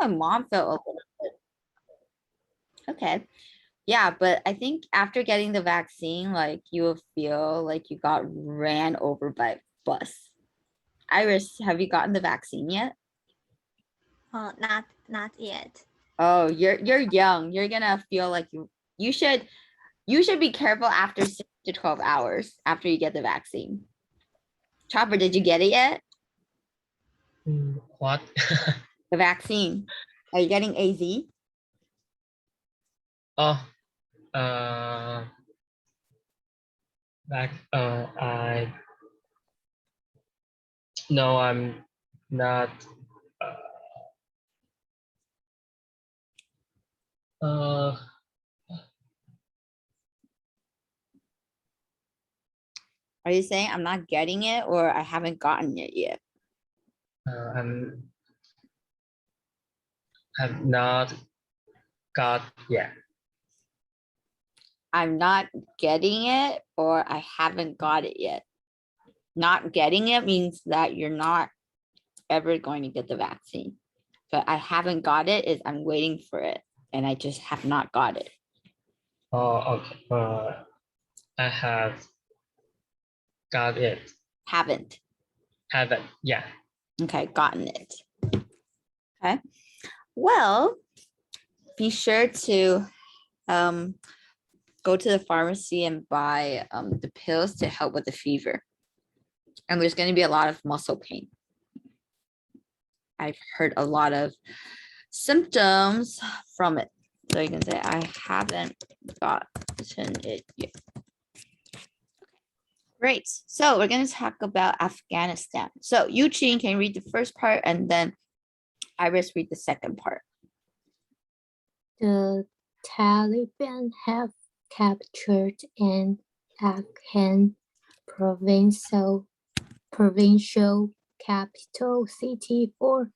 my mom felt a little bit. Okay. Yeah, but I think after getting the vaccine, like you will feel like you got ran over by a bus. Iris, have you gotten the vaccine yet? Not yet. Oh, you're young. You're gonna feel like you should be careful after 6 to 12 hours after you get the vaccine. Chopper, did you get it yet? What? The vaccine. Are you getting AZ? Oh, no, I'm not. Are you saying I'm not getting it or I haven't gotten it yet? Have not got yet. I'm not getting it or I haven't got it yet. Not getting it means that you're not ever going to get the vaccine. But I haven't got it is I'm waiting for it and I just have not got it. Oh, okay. I have got it. Haven't. Yeah. Okay, gotten it. Okay. Well, be sure to go to the pharmacy and buy the pills to help with the fever. And there's going to be a lot of muscle pain. I've heard a lot of symptoms from it. So you can say, I haven't gotten it yet. Great. So we're going to talk about Afghanistan. So Eugene can read the first part and then Iris read the second part. The Taliban have captured an Afghan provincial capital city for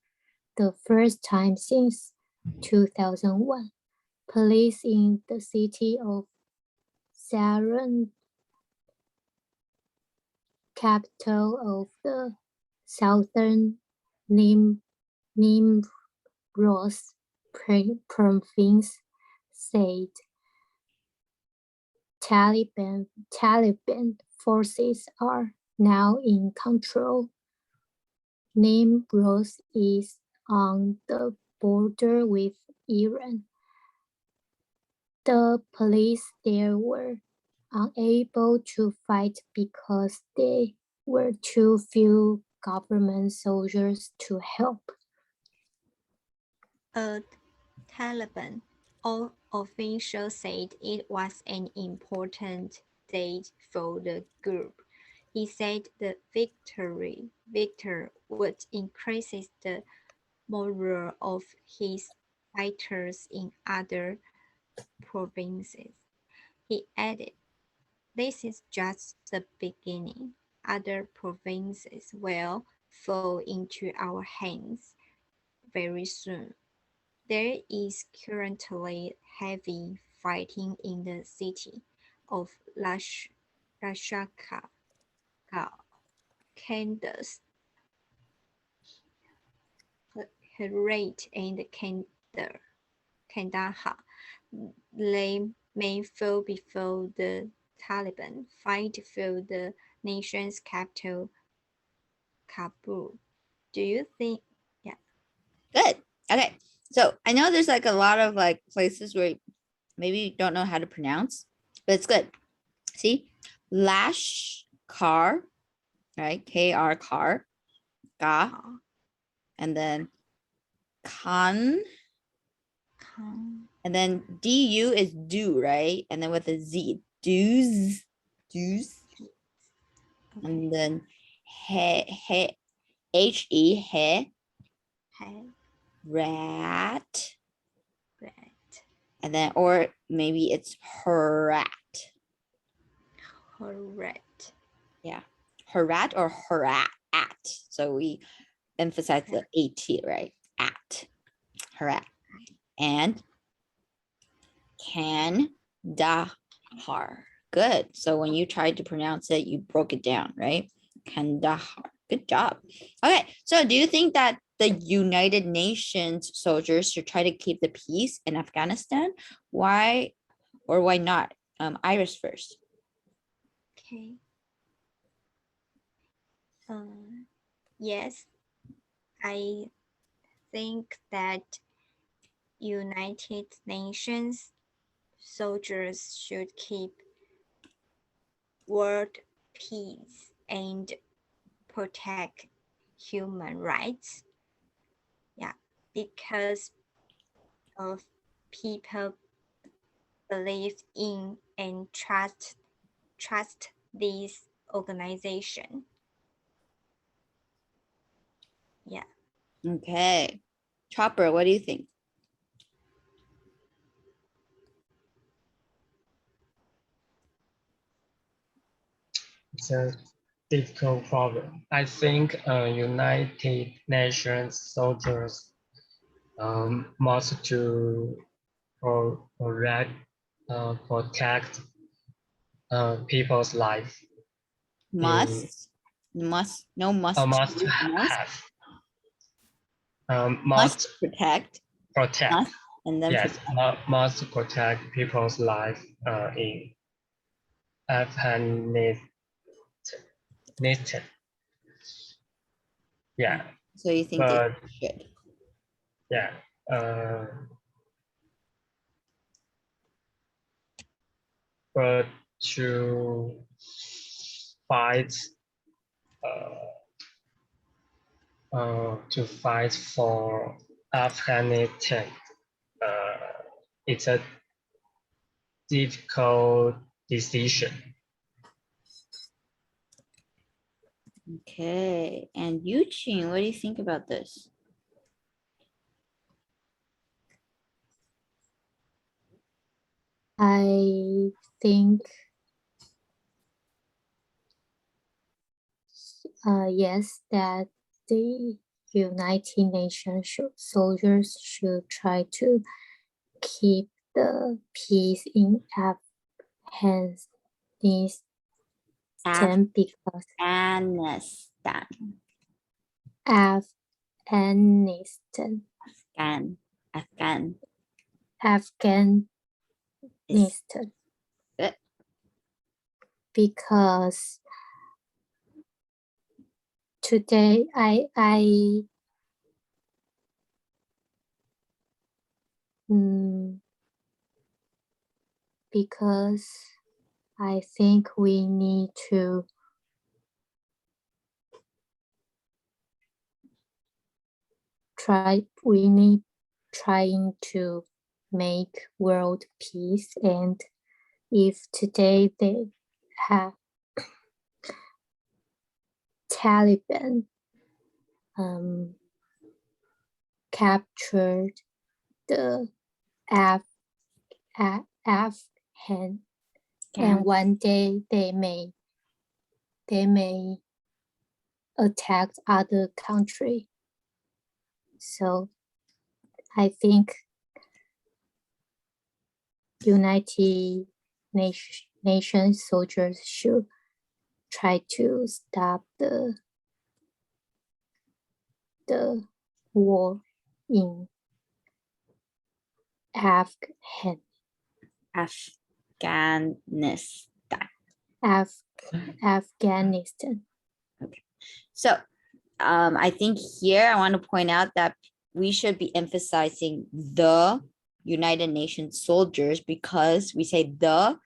the first time since 2001. Police in the city of Saran, capital of the southern Nimruz province, said Taliban forces are now in control. Nimruz is on the border with Iran. The police there were unable to fight because there were too few government soldiers to help. A Taliban official said it was an important day for the group. He said the victory would increase the morale of his fighters in other provinces. He added, "This is just the beginning. Other provinces will fall into our hands very soon." There is currently heavy fighting in the city of Rashaka, Kansas, Herat, and Kandahar. They may fall before the Taliban fight for the nation's capital, Kabul. Do you think? Yeah. Good. Okay. So I know there's like a lot of like places where maybe you don't know how to pronounce, but it's good. See, Lashkar, right? KR car, Ga, and then Khan, and then DU is do, right? And then with a Z, do's, and then HE, rat, and then or maybe it's Herat. Yeah, Herat or Herat. So we emphasize the AT, right? At Herat. And Kandahar. Good. So when you tried to pronounce it, you broke it down, right? Kandahar. Good job. Okay. So do you think that the United Nations soldiers to try to keep the peace in Afghanistan? Why or why not? Iris first. Okay. Yes, I think that United Nations soldiers should keep world peace and protect human rights. Yeah, because of people believe in and trust this organization. Yeah. Okay. Chopper, what do you think? It's a difficult problem. I think United Nations soldiers must to protect people's life. Must, no must, Must choose, must, have. must Must protect, protect. must, and then Yes, protect. must protect people's life in Afghanistan. Yeah, So you think but they should? yeah, but to fight for Afghanistan, it's a difficult decision. Okay, and Yuqing, what do you think about this? I think yes, that the United Nations soldiers should try to keep the peace in Afghanistan because Afghanistan. Afghanistan. Afghanistan. Good. Because today because I think we need to trying to make world peace, and if today they have Taliban captured the Afghan, and one day they may attack other country. So I think United Nations soldiers should try to stop the war in Afghanistan. Okay. So I think here I want to point out that we should be emphasizing the United Nations soldiers, because we say they're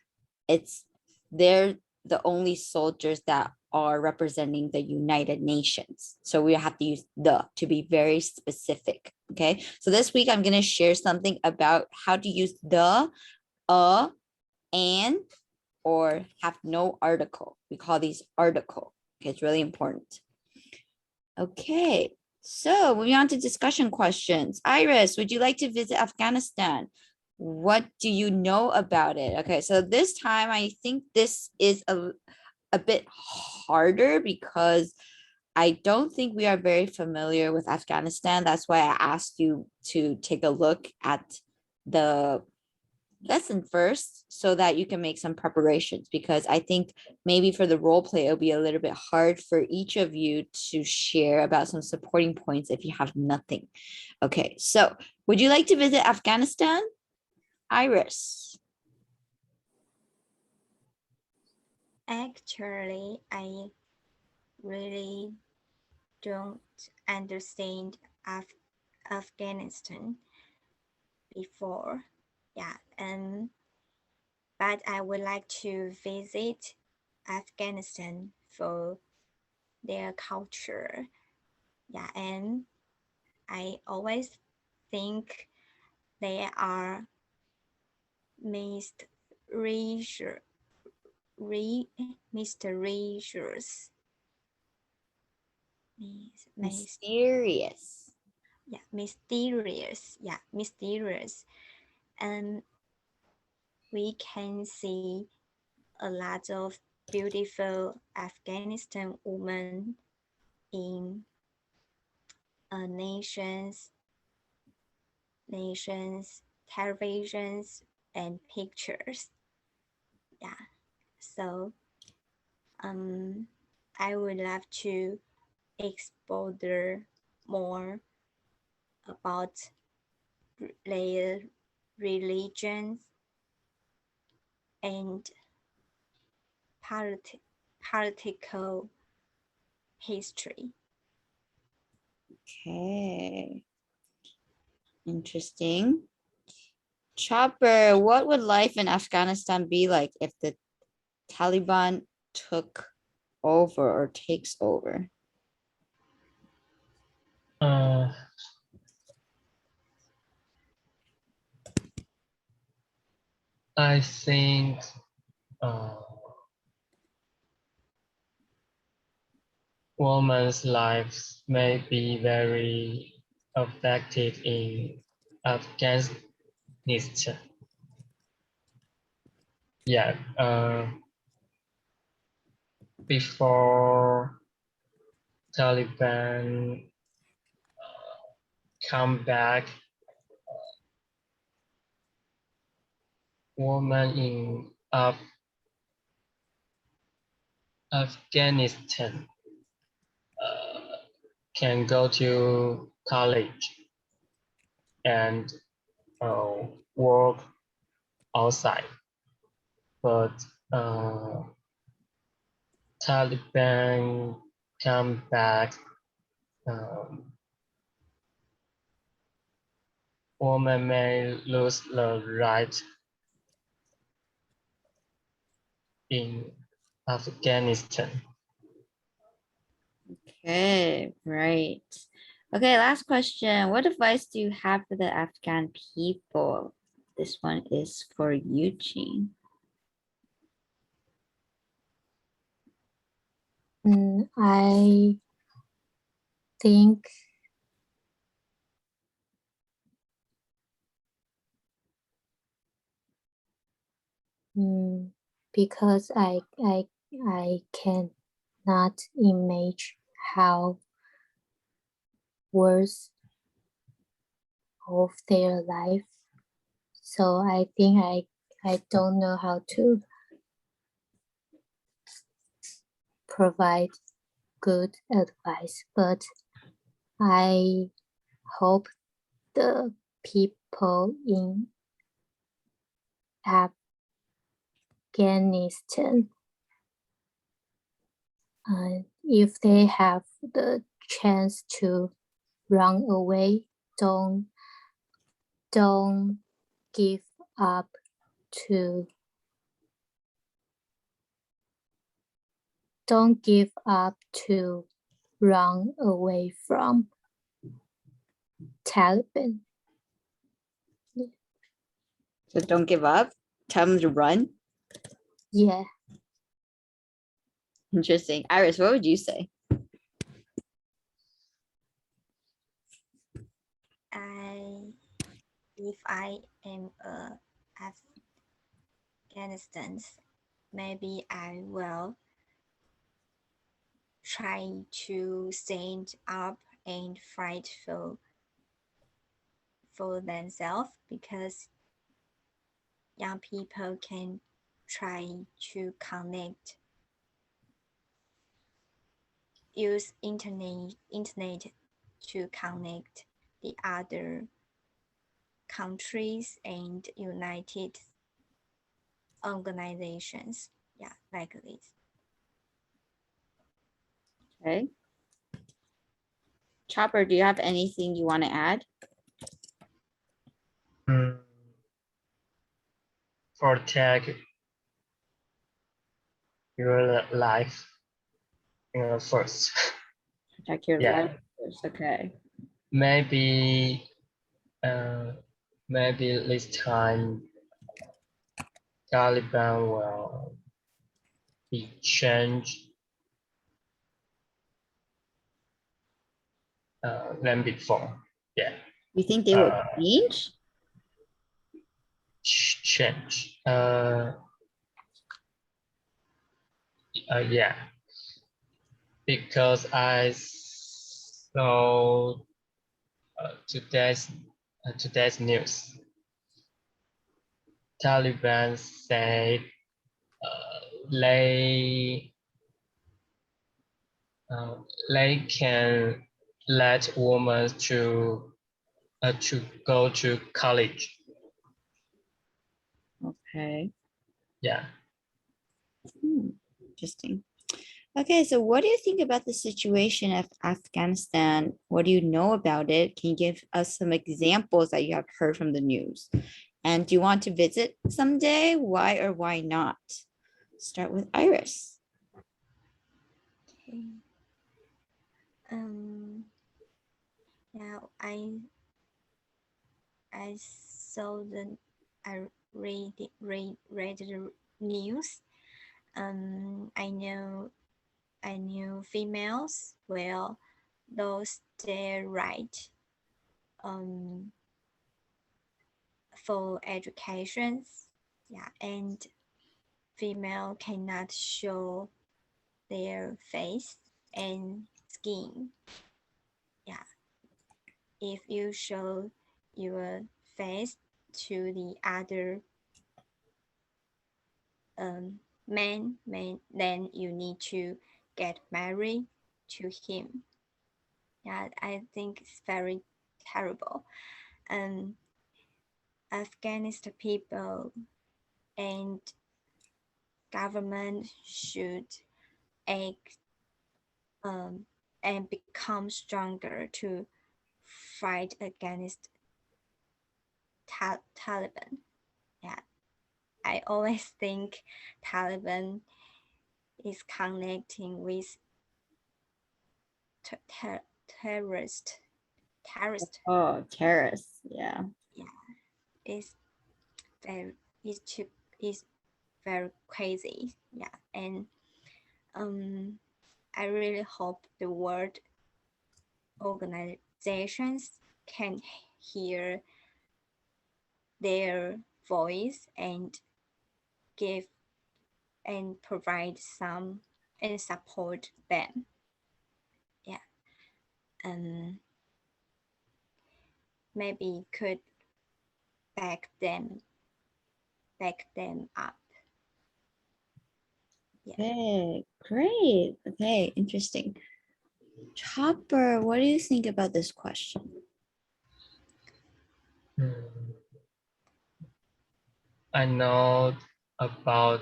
the only soldiers that are representing the United Nations. So we have to use the to be very specific. Okay. So this week I'm going to share something about how to use the, and, or have no article. We call these article. Okay, it's really important. Okay, so moving on to discussion questions. Iris, would you like to visit Afghanistan? What do you know about it? Okay, so this time I think this is a bit harder because I don't think we are very familiar with Afghanistan. That's why I asked you to take a look at the lesson first so that you can make some preparations, because I think maybe for the role play, it'll be a little bit hard for each of you to share about some supporting points if you have nothing. Okay, so would you like to visit Afghanistan? Iris. Actually, I really don't understand Afghanistan before. Yeah, but I would like to visit Afghanistan for their culture. Yeah, and I always think they are mysterious. Mysterious. Yeah, mysterious. Yeah, mysterious. And we can see a lot of beautiful Afghanistan women in nations, televisions, and pictures. Yeah, so I would love to explore more about their religions and political history. Okay. Interesting. Chopper, what would life in Afghanistan be like if the Taliban took over or takes over? I think women's lives may be very affected in Afghanistan. Yeah, before Taliban come back, women in Afghanistan can go to college and work outside, but Taliban come back, women may lose the right in Afghanistan. Okay, right. Okay, last question. What advice do you have for the Afghan people? This one is for Eugene. I think because I cannot imagine how worse of their life. So I think I don't know how to provide good advice, but I hope the people in Afghanistan, if they have the chance to run away, don't give up to run away from Taliban. So don't give up. Tell them to run. Yeah. Interesting. Iris, what would you say? If I am Afghanistan, maybe I will try to stand up and fight for themselves, because young people can try to connect, use internet to connect the other countries and united organizations. Yeah, like this. Okay. Chopper, do you have anything you want to add? Protect your life first. Protect your Yeah. life first. Okay. Maybe this time Taliban will be changed than before. Yeah. You think they will change? Change. Yeah. Because I saw today's news. Taliban said they can let women to go to college. Okay. Yeah. Interesting. Okay, so what do you think about the situation of Afghanistan? What do you know about it? Can you give us some examples that you have heard from the news? And do you want to visit someday? Why or why not? Start with Iris. Okay. Now I saw I read the news. I know females will lose their right for education. Yeah, and female cannot show their face and skin. Yeah, if you show your face to the other man, then you need to get married to him. Yeah, I think it's very terrible. Afghanistan people and government should act and become stronger to fight against Taliban. Yeah, I always think Taliban is connecting with terrorist. Oh, terrorists. Yeah. It's very crazy. Yeah, and I really hope the world organizations can hear their voice and give and provide some and support them. Yeah. Maybe could back them up. Yeah. Okay, great. Okay, interesting. Chopper, what do you think about this question? I know about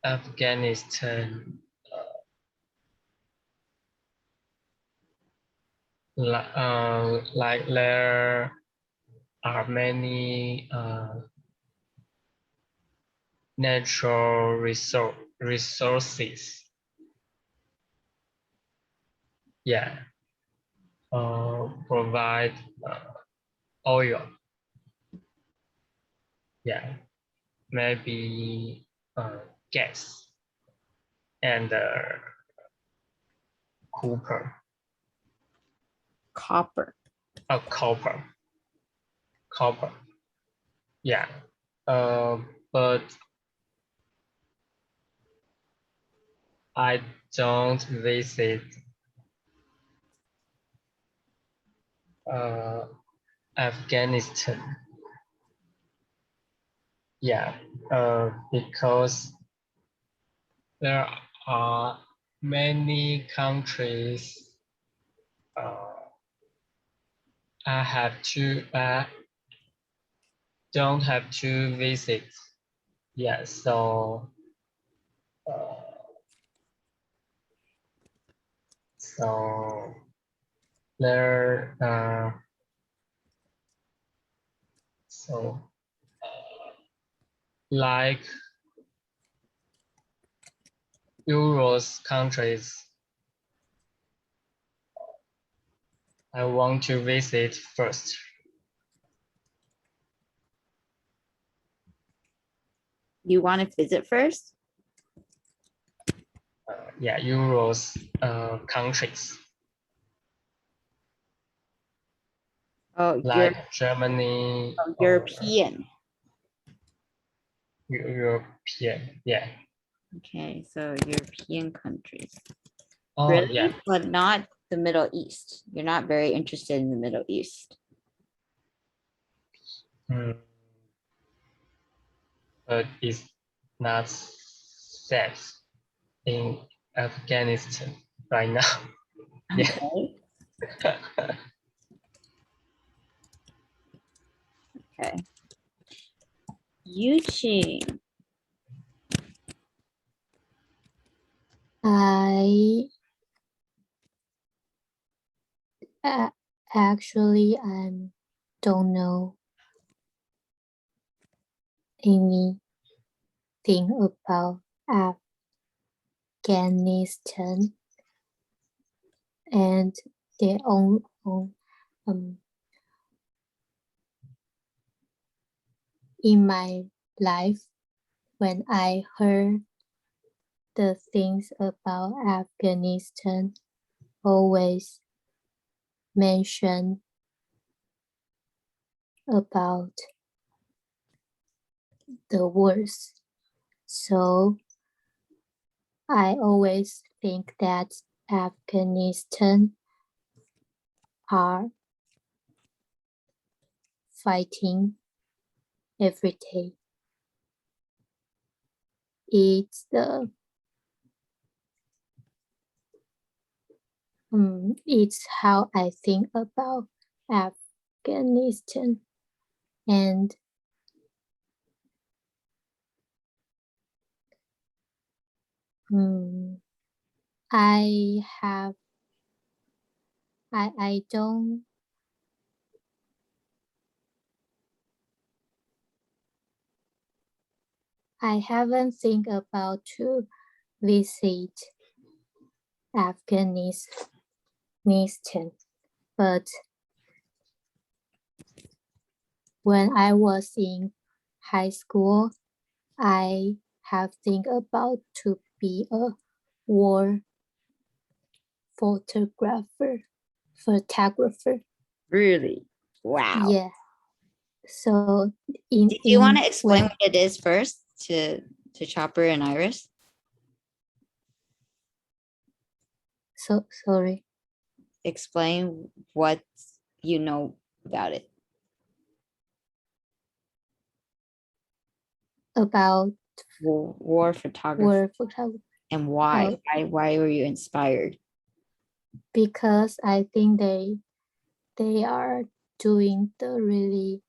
Afghanistan. Like there are many natural resources. Yeah. Provide oil. Yeah. Maybe gas and copper. Copper. Copper. Yeah. But I don't visit Afghanistan. Yeah, because there are many countries I have to don't have to visit. Yeah, so so there so like Euros countries I want to visit first. You want to visit first? Yeah, Euros countries Oh, like Germany, European. European. Yeah. Okay, so European countries. Oh, Really? yeah. But not the Middle East. You're not very interested in the Middle East. But it's not safe in Afghanistan right now. Yeah. Okay. Okay. Yuqing. Actually, I don't know anything about Afghanistan, and the in my life, when I heard the things about Afghanistan, always mention about the wars. So I always think that Afghanistan are fighting every day. It's how I think about Afghanistan, and I haven't think about to visit Afghanistan, but when I was in high school, I have think about to be a war photographer. Really? Wow. Yeah. So Do you want to explain what it is first to Chopper and Iris? So sorry. Explain what you know about it. About War photography. war photography. And why? Why were you inspired? Because I think they are doing the really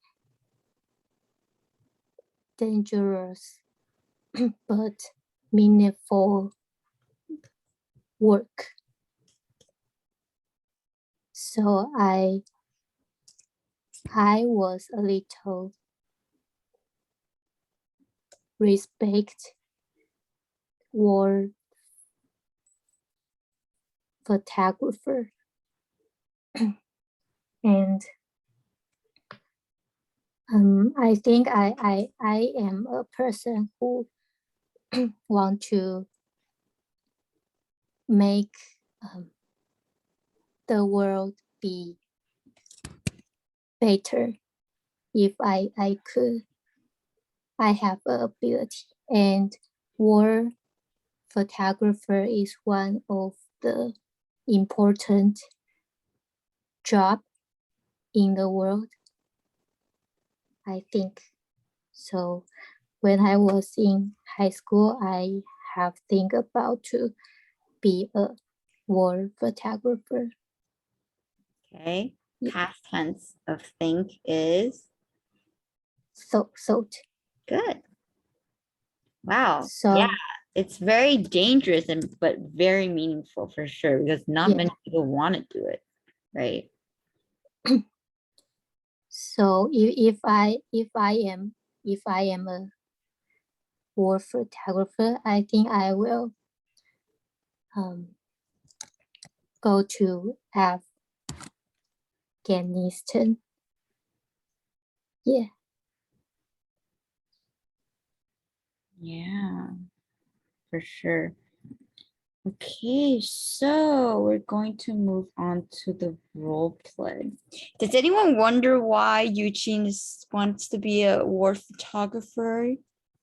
dangerous but meaningful work. So I was a little respect war photographer. And I think I am a person who want to make the world be better if I could. I have an ability, and war photographer is one of the important job in the world, I think. So when I was in high school, I have think about to be a war photographer. Okay. Yeah. Past tense of think is Thought. good. Wow. So Yeah. It's very dangerous but very meaningful for sure, because not Yeah. many people want to do it, right? so if I am a war photographer, I think I will go to Afghanistan. Yeah. Yeah, for sure. Okay, so we're going to move on to the role play. Does anyone wonder why Eugene wants to be a war photographer?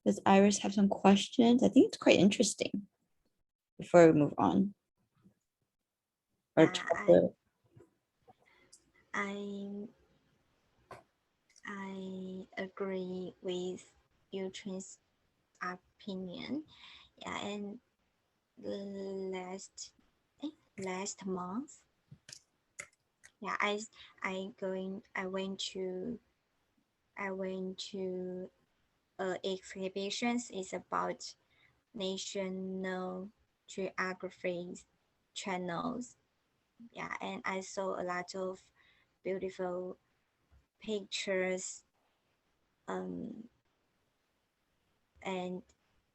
Does Iris have some questions? I think it's quite interesting before we move on. Or Yeah, I agree with Eugene's opinion. Yeah, and last month, yeah, I went to exhibitions. It's about National Geography channels. Yeah, and I saw a lot of beautiful pictures. And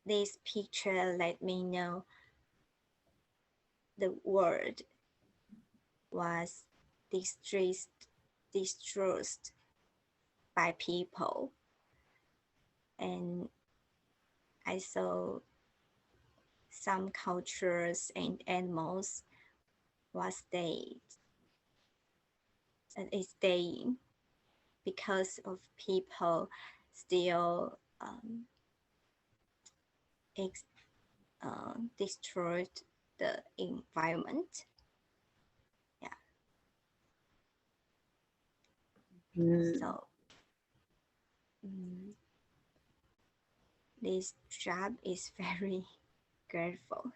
this picture let me know the world was distressed by people, and I saw some cultures and animals was dead and is dying because of people still destroyed the environment. Yeah. So this job is very grateful.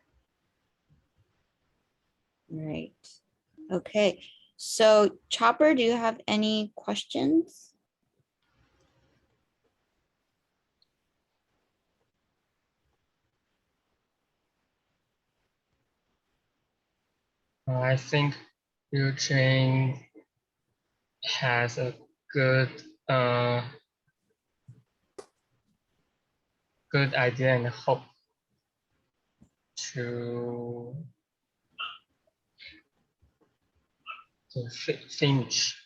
Right. Okay. So Chopper, do you have any questions? I think Eugene has a good good idea and hope to finish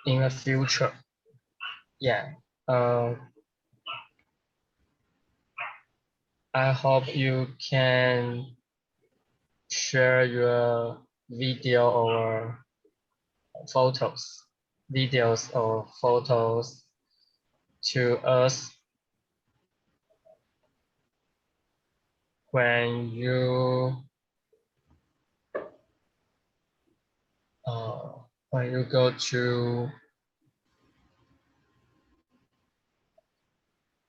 in the future. Yeah. I hope you can share your video or videos or photos to us when you go to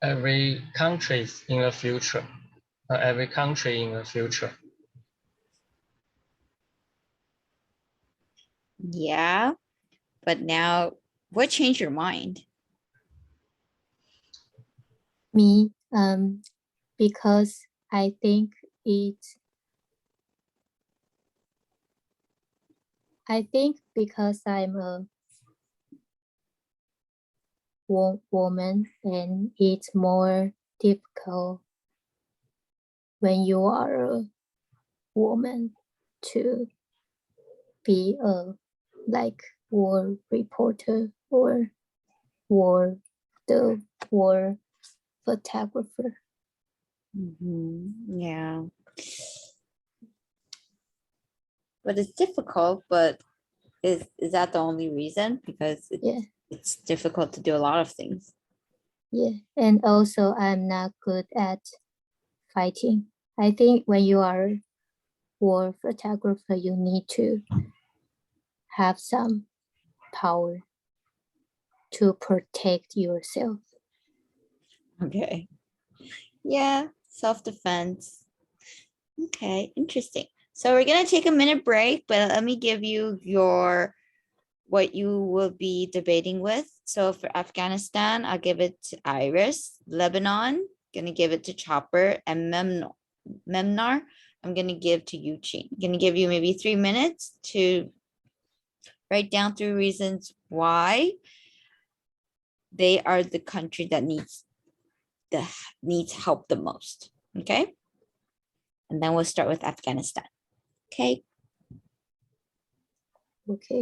every country in the future. Yeah. But now, what changed your mind? Me, because I think because I'm a woman, and it's more difficult when you are a woman to be a war reporter or war photographer. Yeah. But it's difficult, but is that the only reason? Because it's difficult to do a lot of things. Yeah, and also I'm not good at fighting. I think when you are a war photographer, you need to have some power to protect yourself. Okay. Yeah, self-defense. Okay, interesting. So we're gonna take a minute break, but let me give you what you will be debating with. So for Afghanistan, I'll give it to Iris. Lebanon, gonna give it to Chopper, and Memnar, I'm gonna give to Yuchi. I'm gonna give you maybe 3 minutes to write down 3 reasons why they are the country that needs help the most. Okay, and then we'll start with Afghanistan. Okay. Okay.